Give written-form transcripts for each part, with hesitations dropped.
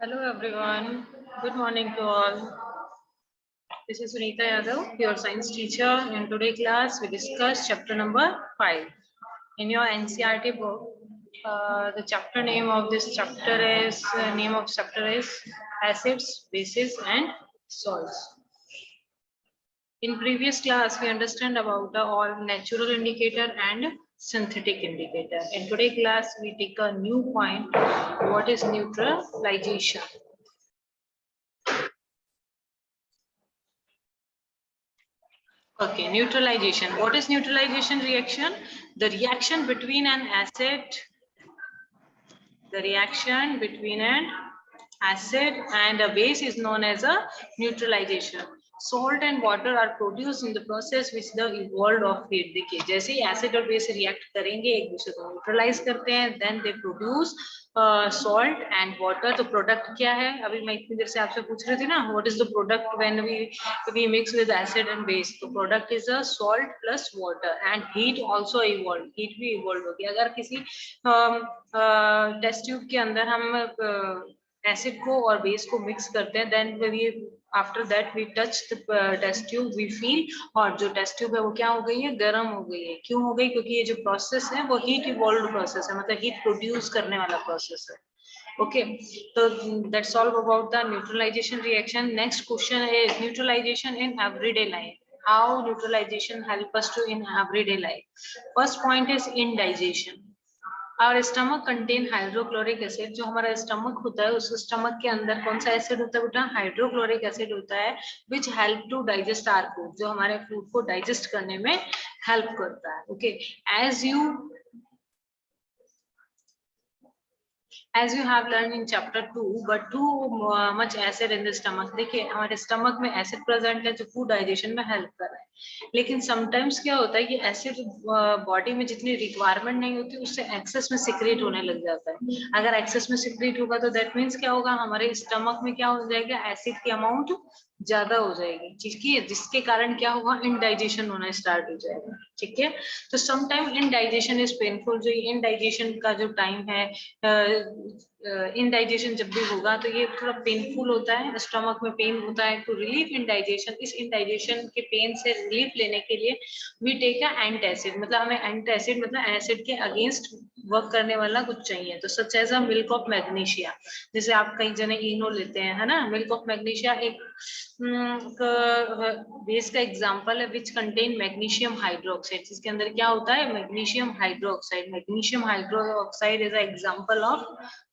Hello everyone. Good morning to all. This is Sunita Yadav, your science teacher. In today's class, we discuss chapter number 5. In your NCERT book, the chapter name of this chapter is acids, bases, and salts. In previous class, we understand about the all natural indicator and synthetic indicator. In today's class, we take a new point. What is neutralization? Okay, neutralization. What is neutralization reaction? The reaction between an acid and a base is known as a neutralization. Salt and water are produced in the process which the evolved of heat. देखिए जैसे ही acid और base react करेंगे एक दूसरे को neutralize करते हैं, then they produce salt and water. तो product क्या है? अभी मैं इतनी देर से आपसे पूछ रही थी ना, what is the product when we mix with acid and base? तो product is a salt plus water and heat also evolved. Heat भी evolved हो गया. अगर किसी टेस्ट ट्यूब के अंदर हम एसिड को और बेस को मिक्स करते हैं, then we after that we touch the test tube, we feel, और जो टेस्ट ट्यूब है वो क्या हो गई है? गर्म हो गई है. क्यों हो गई? क्योंकि ये जो प्रोसेस है वो हीट इवॉल्व्ड प्रोसेस है, मतलब हीट प्रोड्यूस करने वाला प्रोसेस है. ओके, तो that's all about the neutralization reaction. Next question is neutralization in everyday life. How neutralization help us to in everyday life? First point is indigestion. और stomach contain hydrochloric acid. जो हमारा stomach होता है, उस stomach के अंदर कौन सा एसिड होता है बेटा? हाइड्रोक्लोरिक एसिड होता है, which help to digest our food. जो हमारे फूड को डाइजेस्ट करने में हेल्प करता है. Okay, as you have learned in chapter 2, but too much acid in the stomach. देखिए हमारे स्टमक में एसिड प्रेजेंट है जो फूड डाइजेशन में हेल्प कर रहा है, लेकिन समटाइम्स क्या होता है कि एसिड बॉडी में जितनी रिक्वायरमेंट नहीं होती उससे एक्सेस में सिक्रेट होने लग जाता है. अगर एक्सेस में सिक्रेट होगा तो दैट मीन्स क्या होगा? हमारे स्टमक में क्या हो जाएगा? एसिड की अमाउंट ज्यादा हो जाएगी, जिसके कारण क्या होगा? इनडाइजेशन होना स्टार्ट हो जाएगा. ठीक है, तो समटाइम इनडाइजेशन इज पेनफुल. जो इनडाइजेशन का जो टाइम है, इनडाइजेशन जब भी होगा तो ये थोड़ा पेनफुल होता है, स्टमक में पेन होता है. टू रिलीव इनडाइजेशन, इस इनडाइजेशन के पेन से रिलीफ लेने के लिए वी टेक अ एंटासिड. मतलब हमें एंटासिड मतलब एसिड के अगेंस्ट वर्क करने वाला कुछ चाहिए. तो such as a milk of magnesia. जैसे आप कई जने इनो लेते हैं, है ना. मिल्क ऑफ मैग्नीशिया एक बेस का एग्जांपल है विच कंटेन मैग्नीशियम हाइड्रोक्साइड. जिसके अंदर क्या होता है? Magnesium hydroxide. Magnesium hydroxide is a example of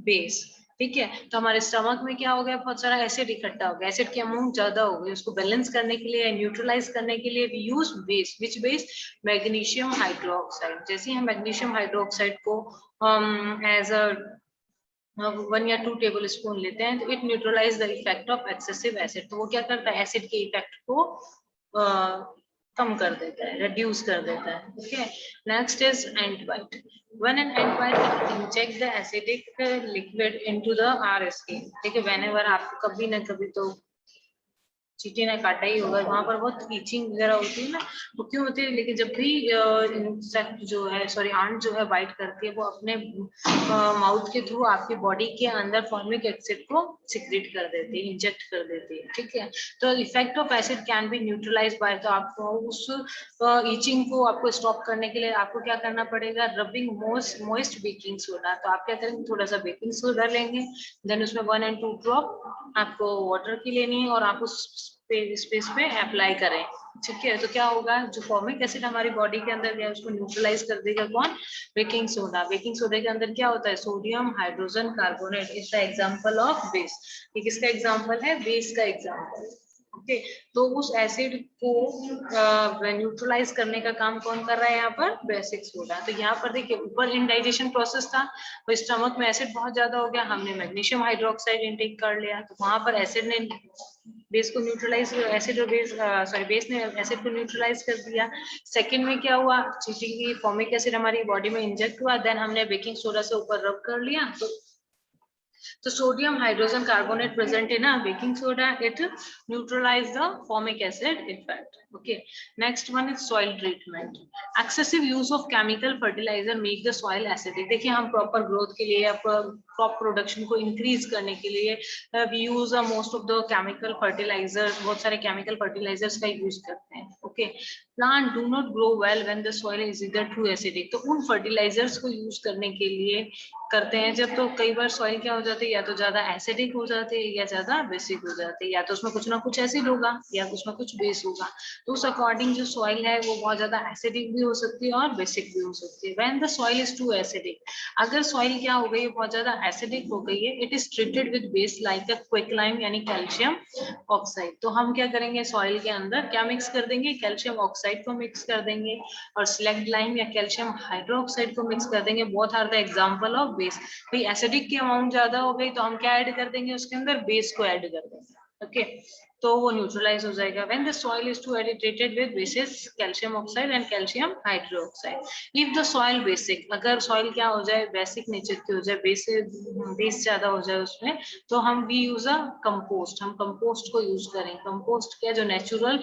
base. ठीक है, तो हमारे स्टमक में क्या हो गया? बहुत सारा एसिड इकट्ठा हो गया, एसिड की अमाउंट ज्यादा हो गई. उसको बैलेंस करने के लिए, न्यूट्रलाइज करने के लिए we use base. Which base? Magnesium hydroxide. जैसे हम मैग्नीशियम हाइड्रोक्साइड को एज अ 1 या 2 टेबल स्पून लेते हैं तो it neutralize the effect of excessive acid. तो वो क्या करता है? एसिड के इफेक्ट को कम कर देता है, रिड्यूस कर देता है. Okay, next is ant white. When an ant bite inject the acidic liquid into the our skin. देखिए whenever आपको कभी ना कभी तो चींटी ने काटा ही होगा, वहां पर बहुत ईचिंग वगैरह होती है ना. वो क्यों होती है? लेकिन जब भी इंसेक्ट जो है, सॉरी आंट जो है बाइट करती है, वो अपने माउथ के थ्रू आपकी बॉडी के अंदर फॉर्मिक एसिड को सिक्रेट कर देती है, इंजेक्ट कर देती है. ठीक है, तो effect of acid can be neutralize by. तो आपको उस ईचिंग को आपको स्टॉप करने के लिए आपको क्या करना पड़ेगा? Rubbing moist baking soda. तो आप क्या करेंगे? थोड़ा सा बेकिंग सोडा लेंगे, देन उसमें 1 and 2 ड्रॉप आपको वाटर की लेनी है और आप उस स्पेस पे अप्लाई करें. ठीक है, तो क्या होगा? जो फॉर्मिक एसिड हमारी बॉडी के अंदर गया उसको न्यूट्रलाइज कर देगा कौन? Baking soda. बेकिंग सोडा के अंदर क्या होता है? Sodium hydrogen carbonate is the example of base. ये किसका एग्जांपल है? बेस का एग्जांपल. ओके, तो उस एसिड को न्यूट्रलाइज करने का काम कौन कर रहा है यहाँ पर? Basic soda. तो यहाँ पर देखिए ऊपर इनडाइजेशन प्रोसेस था, तो स्टमक में एसिड बहुत ज्यादा हो गया, हमने मैग्नीशियम हाइड्रोक्साइड इनटेक कर लिया, तो वहां पर एसिड ने बेस को न्यूट्रलाइज, एसिड और बेस सॉरी बेस ने एसिड को न्यूट्रलाइज कर दिया. सेकंड में क्या हुआ? चींटी की फॉर्मिक एसिड हमारी बॉडी में इंजेक्ट हुआ, देन हमने बेकिंग सोडा से ऊपर रब कर लिया, तो So sodium hydrogen carbonate present in a baking soda, it neutralize the formic acid effect. Okay, next one is soil treatment. Excessive use of chemical fertilizer make the soil acidic. देखिए हम proper growth के लिए या crop production को increase करने के लिए we use most of the chemical fertilizers, बहुत सारे chemical fertilizers का use करते हैं. Okay, plant do not grow well when the soil is either too acidic. तो उन fertilizers को use करने के लिए करते हैं जब, तो कई बार सॉइल क्या हो जाती है, या तो ज्यादा एसिडिक हो जाते हैं या ज्यादा बेसिक हो जाते हैं, या तो उसमें कुछ ना कुछ एसिड होगा या उसमें कुछ बेस होगा. तो उस अकॉर्डिंग जो सॉइल है वो बहुत ज्यादा एसिडिक भी हो सकती है और बेसिक भी हो सकती है. When the soil is too acidic, अगर सॉइल क्या हो गई है, बहुत ज्यादा एसिडिक हो गई है, it is treated with base like a quicklime यानी कैल्शियम ऑक्साइड. तो हम क्या करेंगे, सॉइल के अंदर क्या मिक्स कर देंगे, कैल्शियम ऑक्साइड को मिक्स कर देंगे और स्लैग्ड लाइम या कैल्शियम हाइड्रोक्साइड को मिक्स कर देंगे. बहुत are the example of base. भाई एसिडिक की अमाउंट ज्यादा हो गई तो हम क्या ऐड कर देंगे, उसके अंदर बेस को ऐड कर देंगे. ओके, तो वो न्यूट्रलाइज हो जाएगा. When the soil is to treated with bases calcium oxide and calcium hydroxide. If the soil basic, अगर सॉइल क्या हो जाए, बेसिक नेचर की हो जाए, बेस ज्यादा हो जाए उसमें, तो हम वी यूज अ कंपोस्ट. हम कंपोस्ट को यूज करें. कंपोस्ट क्या, जो नेचुरल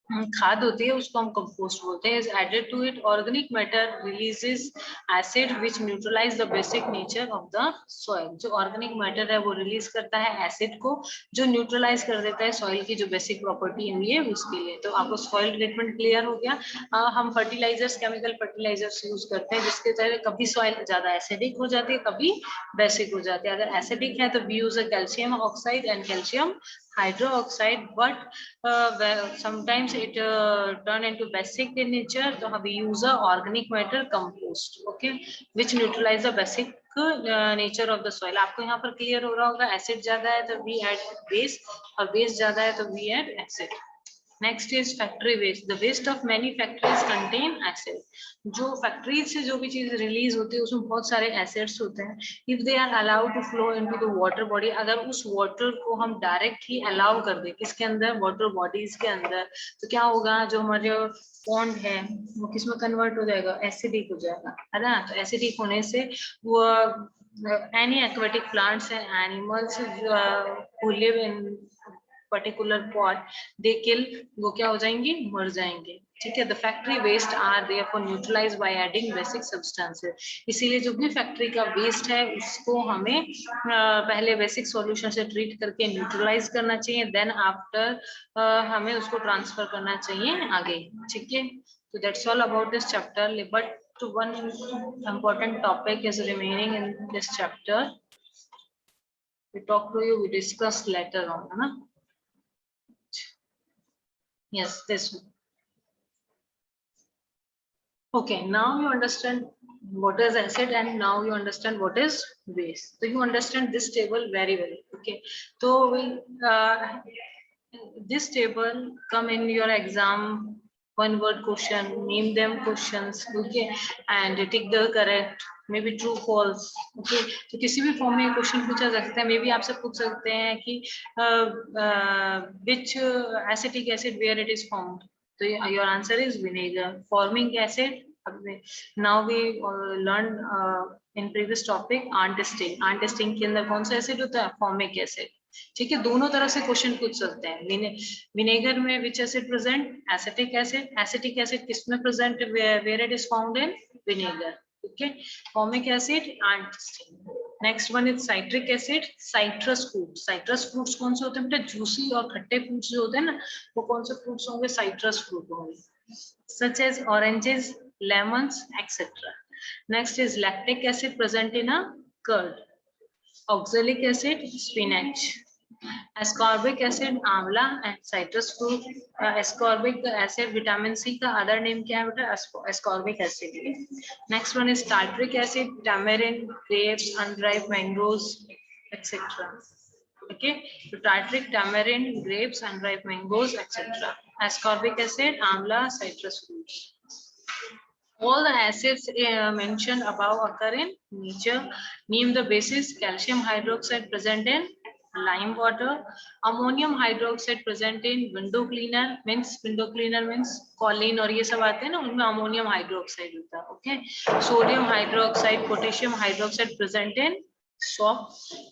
खाद होती है उसको हम कंपोस्ट बोलते हैं. Is added to it organic matter releases acid which neutralize the basic nature of the soil. जो ऑर्गेनिक मैटर है वो रिलीज करता है एसिड को, जो न्यूट्रलाइज कर देता है सॉइल की जो बेसिक प्रॉपर्टी हुई है उसके लिए. तो आपको सॉइल ट्रीटमेंट क्लियर हो गया. हम फर्टिलाइजर्स, केमिकल फर्टिलाइजर्स यूज करते हैं जिसके तहत कभी सॉइल ज्यादा एसिडिक हो जाती है, कभी बेसिक हो जाती है. अगर एसिडिक है तो we use a calcium oxide and calcium hydroxide, but sometimes it turn into basic in nature, so we use a organic matter compost, okay, which neutralize the basic nature of the soil. आपको यहाँ पर clear हो रहा होगा, acid ज्यादा है तो we add base और बेस ज्यादा है तो we add acid. Next is factory waste. The waste of many factories contain acid. जो फैक्ट्रीज से जो भी चीज रिलीज होती है उसमें बहुत सारे एसिड्स होते हैं. If they are allowed to flow into the water body, अगर उस वाटर को हम डायरेक्ट ही अलाउ कर दे किसके अंदर, वाटर बॉडीज के अंदर, तो क्या होगा, जो हमारे पॉन्ड है वो किसमें कन्वर्ट हो जाएगा, एसिडिक हो जाएगा, है ना. तो एसिडिक होने से वो any aquatic plants and animals who live in particular pot, they kill, वो क्या हो जाएंगे, मर जाएंगे. ठीक है. The factory waste are therefore neutralize by adding basic substances. इसीलिए जो भी फैक्ट्री का वेस्ट है उसको हमें पहले बेसिक सॉल्यूशन से ट्रीट करके न्यूट्रलाइज करना चाहिए, देन आफ्टर हमें उसको ट्रांसफर करना चाहिए आगे. ठीक है. तो that's all about this chapter. But one important topic is remaining in this chapter. We talk to you, we discuss later on, है ना. Yes, this one. Okay, now you understand what is acid and now you understand what is base. So you understand this table very well. Okay, so we this table come in your exam, one word question, name them questions. Okay, and tick the correct, maybe true false. Okay, तो किसी भी form में question पूछा जा सकता है. May be आपसे पूछ सकते हैं कि which acetic acid where it is found. So your answer is vinegar. Forming acid. Now we learned in previous topic antesting. Antesting के अंदर कौन सा एसिड होता है, फॉर्मिक एसिड. ठीक है. दोनों तरह से क्वेश्चन पूछ सकते हैं. विनेगर में which acid present, acetic acid. Acetic acid किसमें present, where it is found in vinegar. Okay, formic acid and next one is citric acid. Citrus fruits. Citrus fruits कौन से होते हैं बेटा, जूसी और खट्टे फ्रूट्स जो होते हैं ना, वो कौन से फ्रूट्स होंगे, citrus fruit होंगे, such as oranges, lemons, etc. Next is lactic acid present in a curd. Oxalic acid, spinach. Ascorbic acid, आंवला and citrus fruit. Ascorbic acid, vitamin C का other name क्या है बेटा, ascorbic acid. Next one is tartaric acid, tamarind, grapes, unripe mangoes, etc. Okay, so tartaric, tamarind, grapes, unripe mangoes, etc. Ascorbic acid, amla, citrus fruits. All the acids mentioned above occur in nature. Name the bases. Calcium hydroxide present in lime water. Ammonium hydroxide present in window cleaner. Window cleaner means choline और ये सब आते हैं ना, उनमें ammonium hydroxide होता है. Okay. Sodium hydroxide, potassium hydroxide present in so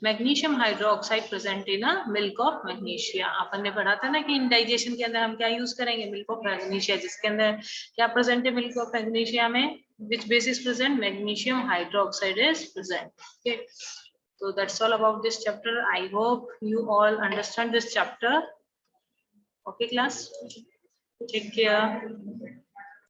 magnesium hydroxide present in milk of magnesia. अपन ने पढ़ा था ना कि इंडाइजेशन के अंदर हम क्या यूज करेंगे, मिल्क ऑफ मैग्नीशिया, जिसके अंदर क्या प्रेजेंट है मिल्क ऑफ मैग्नीशिया में, which base is present, magnesium hydroxide is present. Okay, so that's all about this chapter. I hope you all understand this chapter. Okay class, take care.